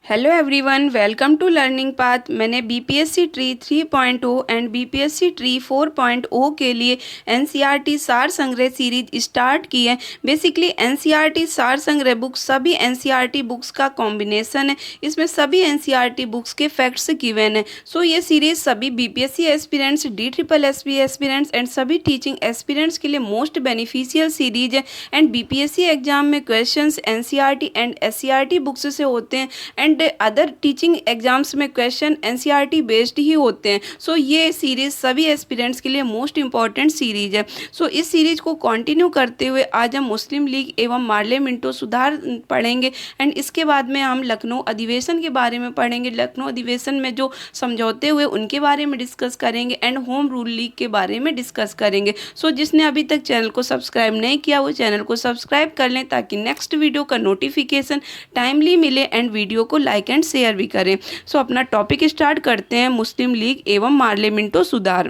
Hello everyone, welcome to learning path. मैंने BPSC TRE 3.0 and BPSC TRE 4.0 के लिए NCERT सार संग्रह सीरीज स्टार्ट की है। बेसिकली एनसीईआरटी सार संग्रह बुक्स सभी एनसीईआरटी बुक्स का कॉम्बिनेशन है। इसमें सभी एनसीईआरटी बुक्स के फैक्ट्स गिवन है। सो ये सीरीज सभी BPSC aspirants, DSSS aspirants and सभी टीचिंग एस्पिरेंट्स के लिए मोस्ट बेनिफिशियल सीरीज है। एंड बीपीएससी एग्जाम में questions NCERT and SCERT books से होते हैं एंड अदर टीचिंग एग्जाम्स में क्वेश्चन एनसीईआरटी बेस्ड ही होते हैं। सो ये सीरीज सभी एस्पिरेंट्स के लिए मोस्ट इंपॉर्टेंट सीरीज है। सो इस सीरीज को कंटिन्यू करते हुए आज हम मुस्लिम लीग एवं मार्ले मिंटो सुधार पढ़ेंगे एंड इसके बाद में हम लखनऊ अधिवेशन के बारे में पढ़ेंगे। लखनऊ अधिवेशन में जो समझौते हुए उनके बारे में डिस्कस करेंगे एंड होम रूल लीग के बारे में डिस्कस करेंगे। सो जिसने अभी तक चैनल को सब्सक्राइब नहीं किया वो चैनल को सब्सक्राइब कर लें ताकि नेक्स्ट वीडियो का नोटिफिकेशन टाइमली मिले एंड वीडियो को लाइक एंड शेयर भी करें। सो अपना टॉपिक स्टार्ट करते हैं, मुस्लिम लीग एवं मार्ले मिंटो सुधार।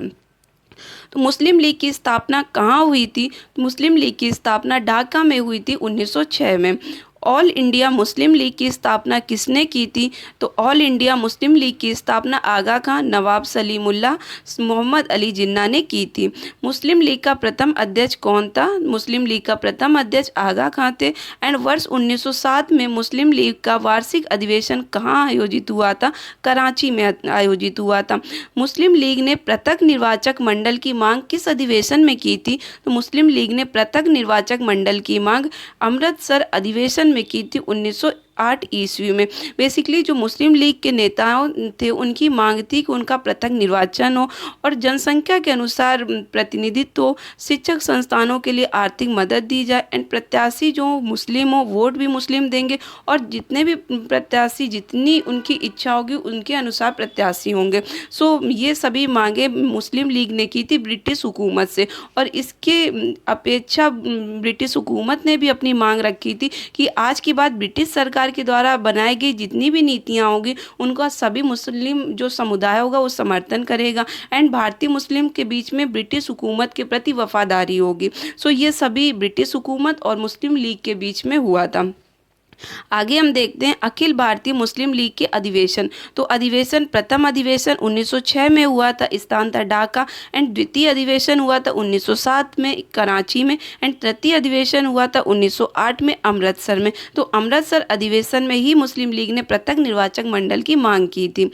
तो मुस्लिम लीग की स्थापना कहाँ हुई थी? मुस्लिम लीग की स्थापना ढाका में हुई थी 1906 में। ऑल इंडिया मुस्लिम लीग की स्थापना किसने की थी? तो ऑल इंडिया मुस्लिम लीग की स्थापना आगा खान, नवाब सलीमुल्लाह, मोहम्मद अली जिन्ना ने की थी। मुस्लिम लीग का प्रथम अध्यक्ष कौन था? मुस्लिम लीग का प्रथम अध्यक्ष आगा खान थे। एंड वर्ष 1907 में मुस्लिम लीग का वार्षिक अधिवेशन कहाँ आयोजित हुआ था? कराची में आयोजित हुआ था। मुस्लिम लीग ने पृथक निर्वाचक मंडल की मांग किस अधिवेशन में की थी? तो मुस्लिम लीग ने पृथक निर्वाचक मंडल की मांग अमृतसर अधिवेशन में की थी 1908 ईस्वी में। बेसिकली जो मुस्लिम लीग के नेताओं थे उनकी मांग थी कि उनका पृथक निर्वाचन हो और जनसंख्या के अनुसार प्रतिनिधित्व हो, शिक्षक संस्थानों के लिए आर्थिक मदद दी जाए एंड प्रत्याशी जो मुस्लिम हो वोट भी मुस्लिम देंगे और जितने भी प्रत्याशी जितनी उनकी इच्छा होगी उनके अनुसार प्रत्याशी होंगे। सो ये सभी मांगे मुस्लिम लीग ने की थी ब्रिटिश हुकूमत से और इसके अपेक्षा ब्रिटिश हुकूमत ने भी अपनी मांग रखी थी कि आज के बाद ब्रिटिश सरकार के द्वारा बनाई गई जितनी भी नीतियां होगी उनका सभी मुस्लिम जो समुदाय होगा वो समर्थन करेगा एंड भारतीय मुस्लिम के बीच में ब्रिटिश हुकूमत के प्रति वफादारी होगी। सो ये सभी ब्रिटिश हुकूमत और मुस्लिम लीग के बीच में हुआ था। आगे हम देखते हैं अखिल भारतीय मुस्लिम लीग के अधिवेशन। तो अधिवेशन प्रथम अधिवेशन 1906 में हुआ था, स्थान था ढाका एंड द्वितीय अधिवेशन हुआ था 1907 में कराची में एंड तृतीय अधिवेशन हुआ था 1908 में अमृतसर में। तो अमृतसर अधिवेशन में ही मुस्लिम लीग ने पृथक निर्वाचक मंडल की मांग की थी।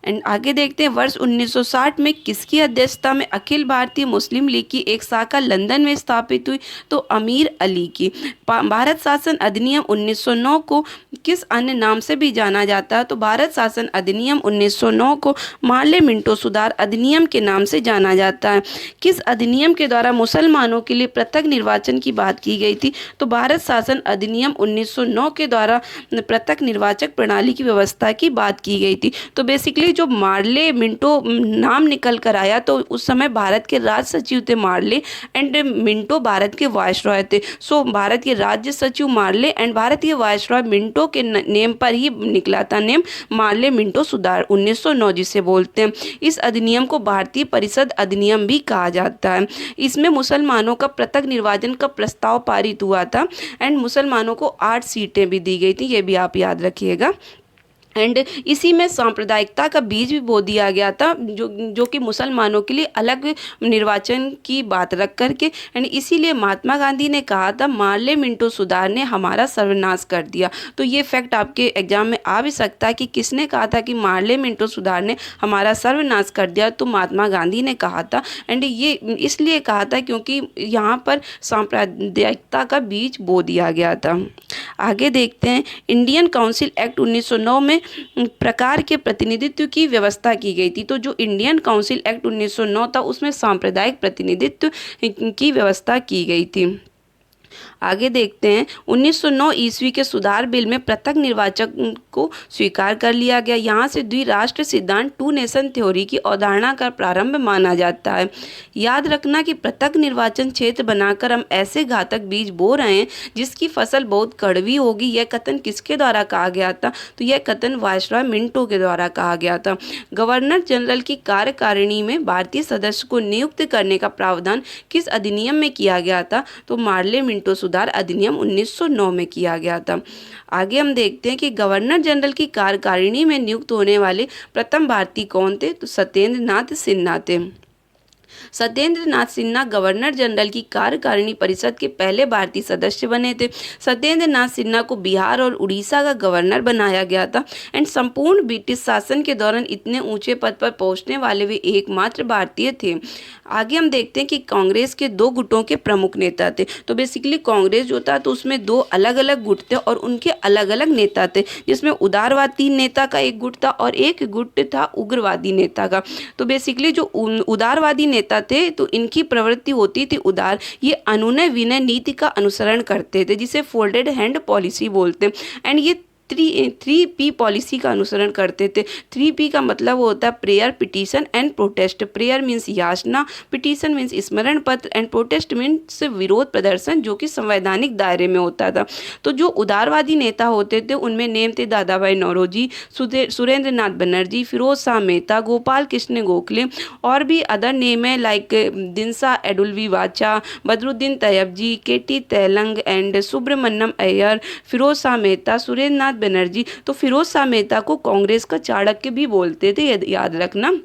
एंड आगे देखते हैं वर्ष 1960 में किसकी अध्यक्षता में अखिल भारतीय मुस्लिम लीग की एक शाखा लंदन में स्थापित हुई? तो अमीर अली की। भारत शासन अधिनियम 1909 को किस अन्य नाम से भी जाना जाता है? तो भारत शासन अधिनियम 1909 को मार्ले मिंटो सुधार अधिनियम के नाम से जाना जाता है। किस अधिनियम के द्वारा मुसलमानों के लिए पृथक निर्वाचन की बात की गई थी? तो भारत शासन अधिनियम 1909 के द्वारा पृथक निर्वाचक प्रणाली की व्यवस्था की बात की गई थी। तो बेसिकली जो मार्ले मिंटो नाम निकल कर आया तो उस समय भारत के राज सचिव थे मार्ले एंड मिंटो भारत के वायसरॉय थे। सो भारत के राज्य सचिव मार्ले एंड भारत के वायसरॉय मिंटो के नेम पर ही निकला था नेम मार्ले मिंटो सुधार 1909 जिसे बोलते हैं। इस अधिनियम को भारतीय परिषद अधिनियम भी कहा जाता है। इसमें मुसलमानों का पृथक निर्वाचन का प्रस्ताव पारित हुआ था एंड मुसलमानों को 8 सीटें भी दी गई थी, ये भी आप याद रखिएगा। एंड इसी में सांप्रदायिकता का बीज भी बो दिया गया था जो कि मुसलमानों के लिए अलग निर्वाचन की बात रख करके एंड इसीलिए महात्मा गांधी ने कहा था मार्ले मिंटो सुधार ने हमारा सर्वनाश कर दिया। तो ये फैक्ट आपके एग्जाम में आ भी सकता है कि किसने कहा था कि मार्ले मिंटो सुधार ने हमारा सर्वनाश कर दिया? तो महात्मा गांधी ने कहा था एंड ये इसलिए कहा था क्योंकि यहाँ पर सांप्रदायिकता का बीज बो दिया गया था। आगे देखते हैं इंडियन काउंसिल एक्ट 1909 में प्रकार के प्रतिनिधित्व की व्यवस्था की गई थी। तो जो इंडियन काउंसिल एक्ट 1909 था उसमें सांप्रदायिक प्रतिनिधित्व की व्यवस्था की गई थी। आगे देखते हैं 1909 ईस्वी के सुधार बिल में पृथक निर्वाचक को स्वीकार कर लिया गया। यहाँ से द्विराष्ट्र सिद्धांत 2 नेशन थ्योरी की अवधारणा का प्रारंभ माना जाता है। याद रखना कि पृथक निर्वाचन क्षेत्र बनाकर हम ऐसे घातक बीज बो रहे हैं जिसकी फसल बहुत कड़वी होगी। यह कथन किसके द्वारा कहा गया था? तो यह कथन वायसरॉय मिंटो के द्वारा कहा गया था। गवर्नर जनरल की कार्यकारिणी में भारतीय सदस्य को नियुक्त करने का प्रावधान किस अधिनियम में किया गया था? तो मार्ले मिंटो सुधार अधिनियम 1909 में किया गया था। आगे हम देखते हैं कि गवर्नर जनरल की कार्यकारिणी में नियुक्त होने वाले प्रथम भारतीय कौन थे? तो सत्येंद्र नाथ सिन्हा थे। सत्येंद्र नाथ सिन्हा गवर्नर जनरल की कार्यकारिणी परिषद के पहले भारतीय सदस्य बने थे। सत्येंद्र नाथ सिन्हा को बिहार और उड़ीसा का गवर्नर बनाया गया था एंड संपूर्ण ब्रिटिश शासन के दौरान इतने ऊंचे पद पर पहुंचने वाले वे एकमात्र भारतीय थे। आगे हम देखते हैं कि कांग्रेस के दो गुटों के प्रमुख नेता थे। तो बेसिकली कांग्रेस जो था तो उसमें दो अलग अलग गुट थे और उनके अलग अलग नेता थे, जिसमें उदारवादी नेता का एक गुट था और एक गुट था उग्रवादी नेता का। तो बेसिकली जो उदारवादी नेता थे तो इनकी प्रवृत्ति होती थी उदार, ये अनुनय विनय नीति का अनुसरण करते थे जिसे फोल्डेड हैंड पॉलिसी बोलते हैं एंड ये 3P पॉलिसी का अनुसरण करते थे। 3P का मतलब होता है prayer, petition and protest. Prayer means याचना, पिटीशन मीन्स स्मरण पत्र एंड प्रोटेस्ट मीन्स विरोध प्रदर्शन, जो कि संवैधानिक दायरे में होता था। तो जो उदारवादी नेता होते थे उनमें नेम थे दादा भाई नौरोजी, सुरेंद्र नाथ बनर्जी, फिरोज शाह मेहता, गोपाल कृष्ण गोखले और भी अदर नेम है लाइक दिनसा एडुल्वी वाचा, बदरुद्दीन तैयबजी, केटी तेलंग एंड सुब्रमण्यम अय्यर, फिरोज शाह मेहता, सुरेंद्र नाथ बनर्जी। तो फिरोज शाह मेहता को कांग्रेस का चाणक्य भी बोलते थे, याद रखना।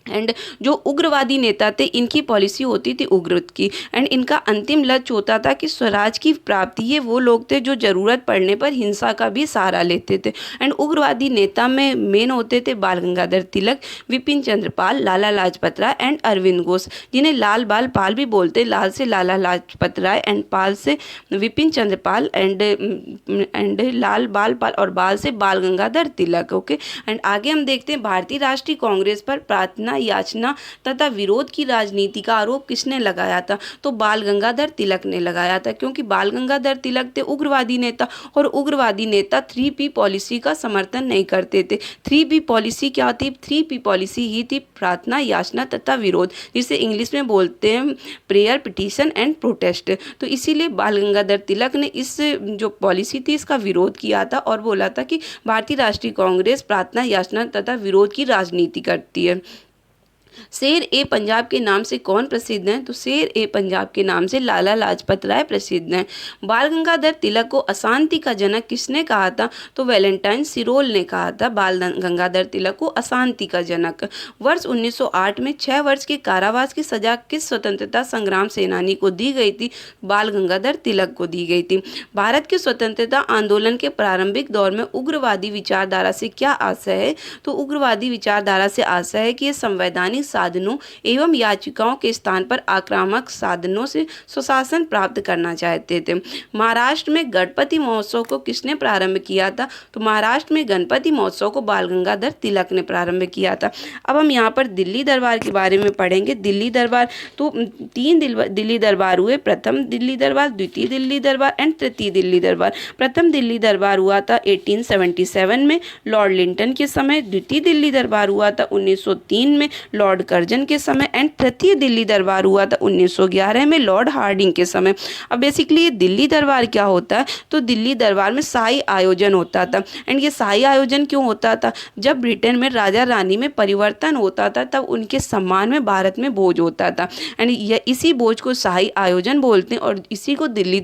एंड जो उग्रवादी नेता थे इनकी पॉलिसी होती थी उग्रत की एंड इनका अंतिम लक्ष्य होता था कि स्वराज की प्राप्ति। ये वो लोग थे जो ज़रूरत पड़ने पर हिंसा का भी सहारा लेते थे। एंड उग्रवादी नेता में मेन होते थे बाल गंगाधर तिलक, विपिन चंद्र पाल, लाला लाजपत राय एंड अरविंद घोष, जिन्हें लाल बाल पाल भी बोलते। लाल से लाला लाजपत राय एंड पाल से विपिन चंद्र पाल एंड लाल बाल पाल और बाल से बाल गंगाधर तिलक। ओके, एंड आगे हम देखते हैं भारतीय राष्ट्रीय कांग्रेस पर प्रार्थना, याचना तथा विरोध की राजनीति का आरोप किसने लगाया था? तो बाल गंगाधर तिलक ने लगाया था, क्योंकि बाल गंगाधर तिलक थे उग्रवादी नेता और उग्रवादी नेता 3P पॉलिसी का समर्थन नहीं करते थे। 3P पॉलिसी क्या थी? 3P पॉलिसी ही थी प्रार्थना, याचना तथा विरोध, जिसे इंग्लिश में बोलते हैं प्रेयर, पिटीशन एंड प्रोटेस्ट। तो इसीलिए बाल गंगाधर तिलक ने इस जो पॉलिसी थी इसका विरोध किया था और बोला था कि भारतीय राष्ट्रीय कांग्रेस प्रार्थना, याचना तथा विरोध की राजनीति करती है। शेर ए पंजाब के नाम से कौन प्रसिद्ध है? तो शेर ए पंजाब के नाम से लाला लाजपत राय प्रसिद्ध हैं। बाल गंगाधर तिलक को अशांति का जनक किसने कहा था? तो वैलेंटाइन सिरोल ने कहा था बाल गंगाधर तिलक को अशांति का जनक। वर्ष 1908 में 6 वर्ष के कारावास की सजा किस स्वतंत्रता संग्राम सेनानी को दी गई थी? बाल गंगाधर तिलक को दी गई थी। भारत के स्वतंत्रता आंदोलन के प्रारंभिक दौर में उग्रवादी विचारधारा से क्या आशय है? तो उग्रवादी विचारधारा से आशय है कि ये संवैधानिक साधनों एवं याचिकाओं के स्थान पर आक्रामक साधनों से सुशासन प्राप्त करना चाहते थे। महाराष्ट्र में गणपति महोत्सव को किसने प्रारंभ किया था? तो महाराष्ट्र में गणपति महोत्सव को बाल गंगाधर तिलक ने प्रारंभ किया था। अब हम यहाँ पर दिल्ली दरबार के बारे में पढ़ेंगे। दिल्ली दरबार तो 3 दिल्ली दरबार हुए, प्रथम दिल्ली दरबार, द्वितीय दिल्ली दरबार एंड तृतीय दिल्ली दरबार। प्रथम दिल्ली दरबार हुआ था 1877 में लॉर्ड लिंटन के समय, द्वितीय दिल्ली दरबार हुआ था 1903 में लॉर्ड कर्जन के समय एंड तृतीय दिल्ली दरबार हुआ था 1911 में लॉर्ड हार्डिंग के समय। अब बेसिकली ये दिल्ली दरबार क्या होता है? तो दिल्ली दरबार में शाही आयोजन होता था एंड ये शाही आयोजन क्यों होता था? जब ब्रिटेन में राजा रानी में परिवर्तन होता था तब उनके सम्मान में भारत में भोज होता था एंड इसी भोज को शाही आयोजन बोलते हैं और इसी को दिल्ली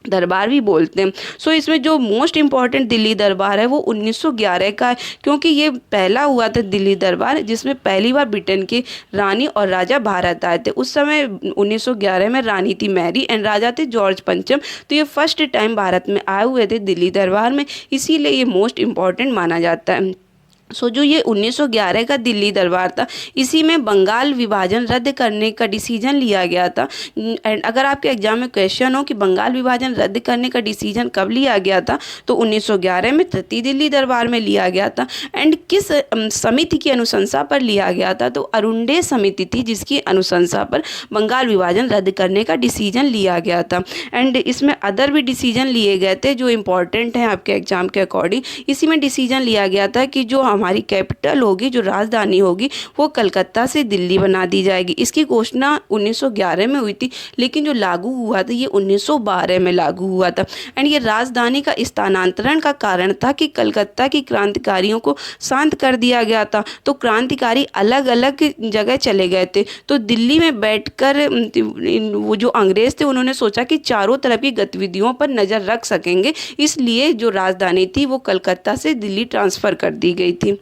दरबार भी बोलते हैं। सो इसमें जो मोस्ट इम्पॉर्टेंट दिल्ली दरबार है वो 1911 का है, क्योंकि ये पहला हुआ था दिल्ली दरबार जिसमें पहली बार ब्रिटेन के रानी और राजा भारत आए थे। उस समय 1911 में रानी थी मैरी एंड राजा थे जॉर्ज पंचम। तो ये फर्स्ट टाइम भारत में आए हुए थे दिल्ली दरबार में, इसीलिए ये मोस्ट इम्पॉर्टेंट माना जाता है। सो जो ये 1911 का दिल्ली दरबार था इसी में बंगाल विभाजन रद्द करने का डिसीजन लिया गया था। एंड अगर आपके एग्जाम में क्वेश्चन हो कि बंगाल विभाजन रद्द करने का डिसीजन कब लिया गया था, तो 1911 में तृतीय दिल्ली दरबार में लिया गया था। एंड किस समिति की अनुशंसा पर लिया गया था? तो अरुंडे समिति थी जिसकी अनुशंसा पर बंगाल विभाजन रद्द करने का डिसीजन लिया गया था। एंड इसमें अदर भी डिसीजन लिए गए थे जो इम्पोर्टेंट हैं आपके एग्जाम के अकॉर्डिंग। इसी में डिसीजन लिया गया था कि जो हमारी कैपिटल होगी, जो राजधानी होगी, वो कलकत्ता से दिल्ली बना दी जाएगी। इसकी घोषणा 1911 में हुई थी, लेकिन जो लागू हुआ था ये 1912 में लागू हुआ था। एंड ये राजधानी का स्थानांतरण का कारण था कि कलकत्ता की क्रांतिकारियों को शांत कर दिया गया था, तो क्रांतिकारी अलग अलग जगह चले गए थे। तो दिल्ली में बैठकर वो जो अंग्रेज थे उन्होंने सोचा कि चारों तरफ की गतिविधियों पर नज़र रख सकेंगे, इसलिए जो राजधानी थी वो कलकत्ता से दिल्ली ट्रांसफ़र कर दी गई थी।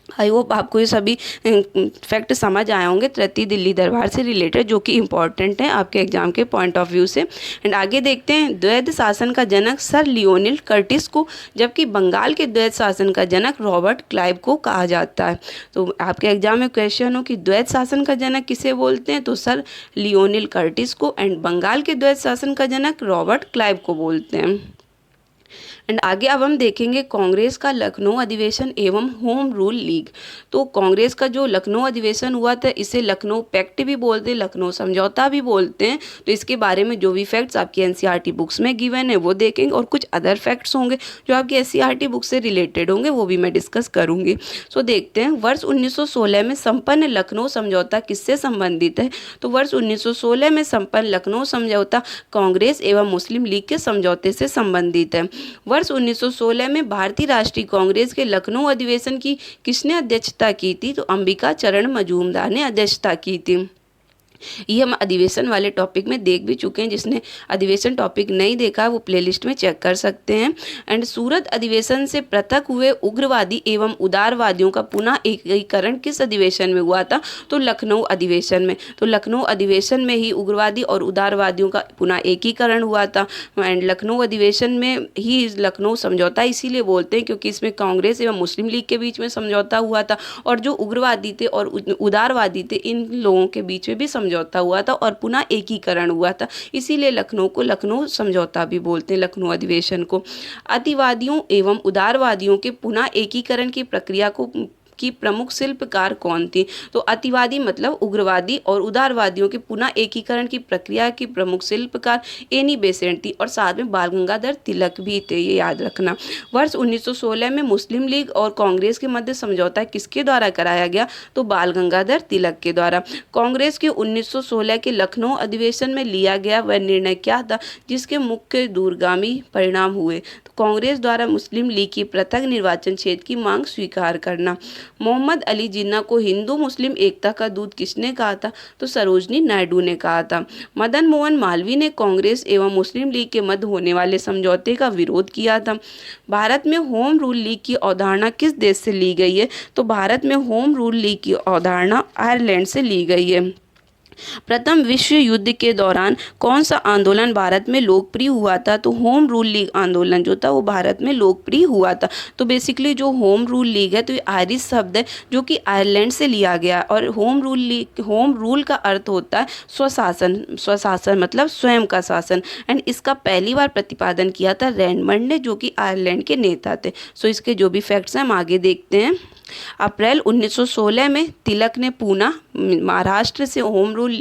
आई होप आपको ये सभी फैक्ट समझ आए होंगे तृतीय दिल्ली दरबार से रिलेटेड, जो कि इम्पॉर्टेंट है आपके एग्जाम के पॉइंट ऑफ व्यू से। एंड आगे देखते हैं, द्वैध शासन का जनक सर लियोनिल कर्टिस को, जबकि बंगाल के द्वैध शासन का जनक रॉबर्ट क्लाइव को कहा जाता है। तो आपके एग्जाम में क्वेश्चन हो कि द्वैध शासन का जनक किसे बोलते हैं, तो सर लियोनिल कर्टिस को, एंड बंगाल के द्वैध शासन का जनक रॉबर्ट क्लाइव को बोलते हैं। एंड आगे अब हम देखेंगे कांग्रेस का लखनऊ अधिवेशन एवं होम रूल लीग। तो कांग्रेस का जो लखनऊ अधिवेशन हुआ था इसे लखनऊ पैक्ट भी बोलते हैं, लखनऊ समझौता भी बोलते हैं। तो इसके बारे में जो भी फैक्ट्स आपकी एनसीईआरटी बुक्स में गिवन है वो देखेंगे, और कुछ अदर फैक्ट्स होंगे जो आपकी एनसीईआरटी बुक से रिलेटेड होंगे, वो भी मैं डिस्कस करूँगी। सो देखते हैं, वर्ष 1916 में संपन्न लखनऊ समझौता किससे संबंधित है। तो वर्ष 1916 में संपन्न लखनऊ समझौता कांग्रेस एवं मुस्लिम लीग के समझौते से संबंधित है। वर्ष 1916 में भारतीय राष्ट्रीय कांग्रेस के लखनऊ अधिवेशन की किसने अध्यक्षता की थी, तो अंबिका चरण मजूमदार ने अध्यक्षता की थी। ये हम अधिवेशन वाले टॉपिक में देख भी चुके हैं, जिसने अधिवेशन टॉपिक नहीं देखा वो प्लेलिस्ट में चेक कर सकते हैं। एंड सूरत अधिवेशन से पृथक हुए उग्रवादी एवं उदारवादियों का पुनः एकीकरण किस अधिवेशन में हुआ था, तो लखनऊ अधिवेशन में। तो लखनऊ अधिवेशन में ही उग्रवादी और उदारवादियों का पुनः एकीकरण हुआ था। एंड लखनऊ अधिवेशन में ही लखनऊ समझौता इसीलिए बोलते हैं क्योंकि इसमें कांग्रेस एवं मुस्लिम लीग के बीच में समझौता हुआ था, और जो उग्रवादी थे और उदारवादी थे इन लोगों के बीच में भी समझौता हुआ था और पुनः एकीकरण हुआ था, इसीलिए लखनऊ को लखनऊ समझौता भी बोलते हैं, लखनऊ अधिवेशन को। अतिवादियों एवं उदारवादियों के पुनः एकीकरण की प्रक्रिया की प्रमुख शिल्पकार कौन थी, तो अतिवादी मतलब उग्रवादी और उदारवादियों के पुनः एकीकरण की प्रक्रिया की प्रमुख शिल्पकार एनी बेसेंट थी, और साथ में बाल गंगाधर तिलक भी थे, ये याद रखना। वर्ष 1916 में मुस्लिम लीग और कांग्रेस के मध्य समझौता किसके द्वारा कराया गया, तो बाल गंगाधर तिलक के द्वारा। कांग्रेस के 1916 के लखनऊ अधिवेशन में लिया गया वह निर्णय क्या था जिसके मुख्य दूरगामी परिणाम हुए, तो कांग्रेस द्वारा मुस्लिम लीग की पृथक निर्वाचन क्षेत्र की मांग स्वीकार करना। मोहम्मद अली जिन्ना को हिंदू मुस्लिम एकता का दूत किसने कहा था, तो सरोजनी नायडू ने कहा था। मदन मोहन मालवीय ने कांग्रेस एवं मुस्लिम लीग के मध्य होने वाले समझौते का विरोध किया था। भारत में होम रूल लीग की अवधारणा किस देश से ली गई है, तो भारत में होम रूल लीग की अवधारणा आयरलैंड से ली गई है। प्रथम विश्व युद्ध के दौरान कौन सा आंदोलन भारत में लोकप्रिय हुआ था, तो होम रूल लीग आंदोलन जो था वो भारत में लोकप्रिय हुआ था। तो बेसिकली जो होम रूल लीग है तो ये आयरिश शब्द है जो कि आयरलैंड से लिया गया, और होम रूल का अर्थ होता है स्वशासन। स्वशासन मतलब स्वयं का शासन, एंड इसका पहली बार प्रतिपादन किया था रेडमंड ने, जो कि आयरलैंड के नेता थे। सो इसके जो भी फैक्ट्स हैं हम आगे देखते हैं। अप्रैल 1916 में तिलक ने पूना महाराष्ट्र से होम रूल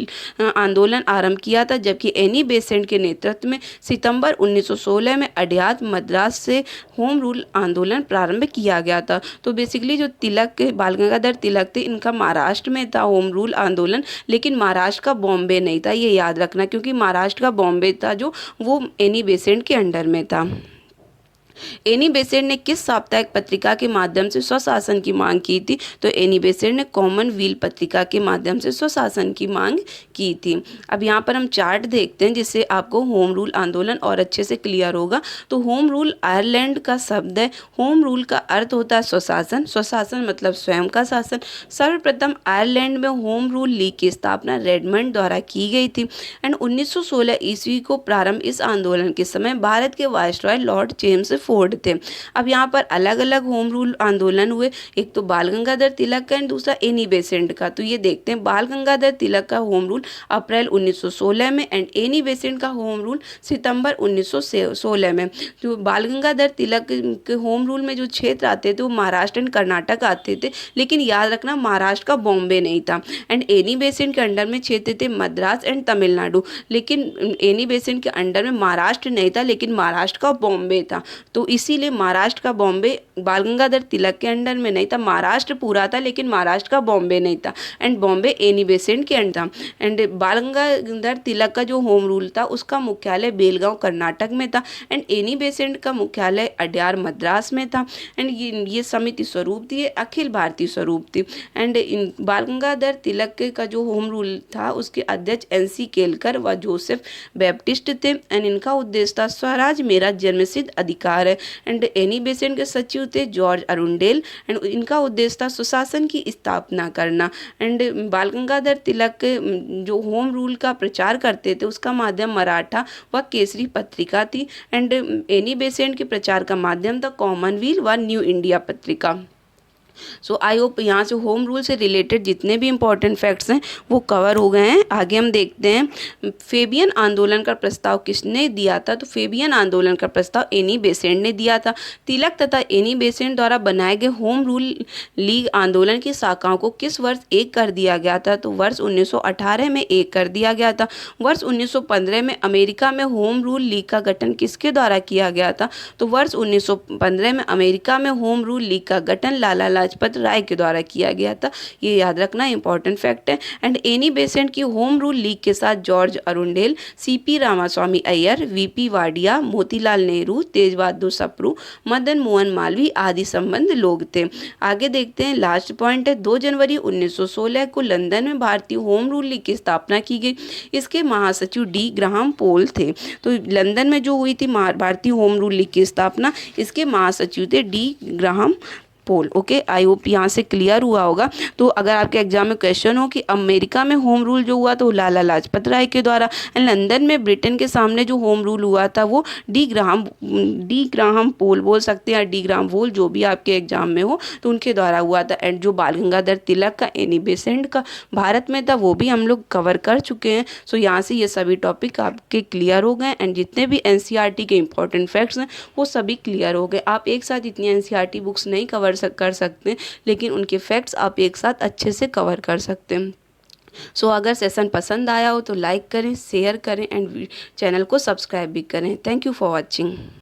आंदोलन आरंभ किया था, जबकि एनी बेसेंट के नेतृत्व में सितंबर 1916 में अड्यात मद्रास से होम रूल आंदोलन प्रारंभ किया गया था। तो बेसिकली जो तिलक बाल गंगाधर तिलक थे इनका महाराष्ट्र में था होम रूल आंदोलन, लेकिन महाराष्ट्र का बॉम्बे नहीं था, ये याद रखना, क्योंकि महाराष्ट्र का बॉम्बे था जो वो एनी बेसेंट के अंडर में था। एनी बेसेंट ने किस साप्ताहिक पत्रिका के माध्यम से स्वशासन की मांग की थी, तो एनी बेसेंट ने कॉमनवेल्थ पत्रिका के माध्यम से स्वशासन की मांग की थी। अब यहाँ पर हम चार्ट देखते हैं जिससे आपको होम रूल आंदोलन और अच्छे से क्लियर होगा। तो होम रूल आयरलैंड का शब्द है, होम रूल का अर्थ होता है स्वशासन। स्वशासन मतलब स्वयं का शासन। सर्वप्रथम आयरलैंड में होम रूल लीग की स्थापना रेडमंड द्वारा की गई थी, एंड 1916 ईस्वी को प्रारंभ इस आंदोलन के समय भारत के वायसरॉय लॉर्ड जेम्स फोर्ड थे। अब यहाँ पर अलग अलग होम रूल आंदोलन हुए, एक तो बाल गंगाधर तिलक का एंड दूसरा एनी बेसेंट का। तो ये देखते हैं, बाल गंगाधर तिलक का होम रूल अप्रैल 1916 में एंड एनी बेसेंट का होम रूल सितंबर 1916 में। जो बाल गंगाधर तिलक के होम रूल में जो क्षेत्र आते थे वो महाराष्ट्र एंड कर्नाटक आते थे, लेकिन याद रखना महाराष्ट्र का बॉम्बे नहीं था। एंड एनी बेसेंट के अंडर में क्षेत्र थे मद्रास एंड तमिलनाडु, लेकिन एनी बेसेंट के अंडर में महाराष्ट्र नहीं था, लेकिन महाराष्ट्र का बॉम्बे था। तो इसीलिए महाराष्ट्र का बॉम्बे बाल गंगाधर तिलक के अंडर में नहीं था, महाराष्ट्र पूरा था लेकिन महाराष्ट्र का बॉम्बे नहीं था, एंड बॉम्बे एनी बेसेंट के अंडर था। एंड बाल गंगाधर तिलक का जो होम रूल था उसका मुख्यालय बेलगांव कर्नाटक में था, एंड एनी बेसेंट का मुख्यालय अड्यार मद्रास में था। एंड ये समिति स्वरूप थी, अखिल भारतीय स्वरूप थी। एंड इन बाल गंगाधर तिलक का जो होम रूल था उसके अध्यक्ष NC केलकर व जोसेफ बैप्टिस्ट थे, एंड इनका उद्देश्य था स्वराज मेरा जन्मसिद्ध अधिकार है। एंड एनी बेसेंट के सचिव थे जॉर्ज अरुंडेल, एंड इनका उद्देश्य था सुशासन की स्थापना करना। एंड बाल गंगाधर तिलक जो होम रूल का प्रचार करते थे उसका माध्यम मराठा व केसरी पत्रिका थी, एंड एनी बेसेंट के प्रचार का माध्यम था कॉमनवेल्थ व न्यू इंडिया पत्रिका। सो आई होप यहाँ से होम रूल से रिलेटेड जितने भी इंपॉर्टेंट फैक्ट्स हैं वो कवर हो गए हैं। आगे हम देखते हैं फेबियन आंदोलन का प्रस्ताव किसने दिया था। तो फेबियन आंदोलन का प्रस्ताव एनी बेसेंट ने दिया था। तिलक तथा एनी बेसेंट द्वारा बनाए गए होम रूल लीग आंदोलन की शाखाओं को किस वर्ष एक कर दिया गया था। तो वर्ष 1918 में एक कर दिया गया था। वर्ष 1915 में अमेरिका में होम रूल लीग का गठन किसके द्वारा किया गया था। तो वर्ष 1915 में अमेरिका में होम रूल लीग का गठन लाला लाजपत राय के द्वारा किया गया था। ये याद रखना इंपॉर्टेंट फैक्ट है। एंड एनी बेसेंट की होम रूल लीग के साथ George Arundale, CP Ramaswamy Iyer, VP Wadia, Motilal Nehru, Tej Bahadur Sapru, Madan Mohan Malviya आदि संबंध लोग थे। आगे देखते हैं, लास्ट पॉइंट है 2 जनवरी 1916 को लंदन में भारतीय होम रूल लीग की स्थापना की गई। इसके महासचिव D ग्राहम पोल थे। तो लंदन में जो हुई थी भारतीय होम रूल लीग की स्थापना, इसके महासचिव थे D Graham Pole. Okay, I hope यहाँ से क्लियर हुआ होगा। तो अगर आपके एग्जाम में क्वेश्चन हो कि अमेरिका में होम रूल जो हुआ तो लाला लाजपत राय के द्वारा, एंड लंदन में ब्रिटेन के सामने जो होम रूल हुआ था वो डी ग्राहम पोल बोल सकते हैं, D ग्राहम पोल, जो भी आपके एग्जाम में हो तो उनके द्वारा हुआ था। एंड जो बाल गंगाधर तिलक का एनी बेसेंट का भारत में था वो भी हम लोग कवर कर चुके हैं। सो यहाँ से ये सभी टॉपिक आपके क्लियर हो गए, एंड जितने भी NCERT के इंपॉर्टेंट फैक्ट्स हैं वो सभी क्लियर हो गए। आप एक साथ इतनी NCERT बुक्स नहीं कवर कर सकते हैं, लेकिन उनके फैक्ट्स आप एक साथ अच्छे से कवर कर सकते हैं। सो अगर सेशन पसंद आया हो तो लाइक करें, शेयर करें, एंड चैनल को सब्सक्राइब भी करें। Thank you for watching.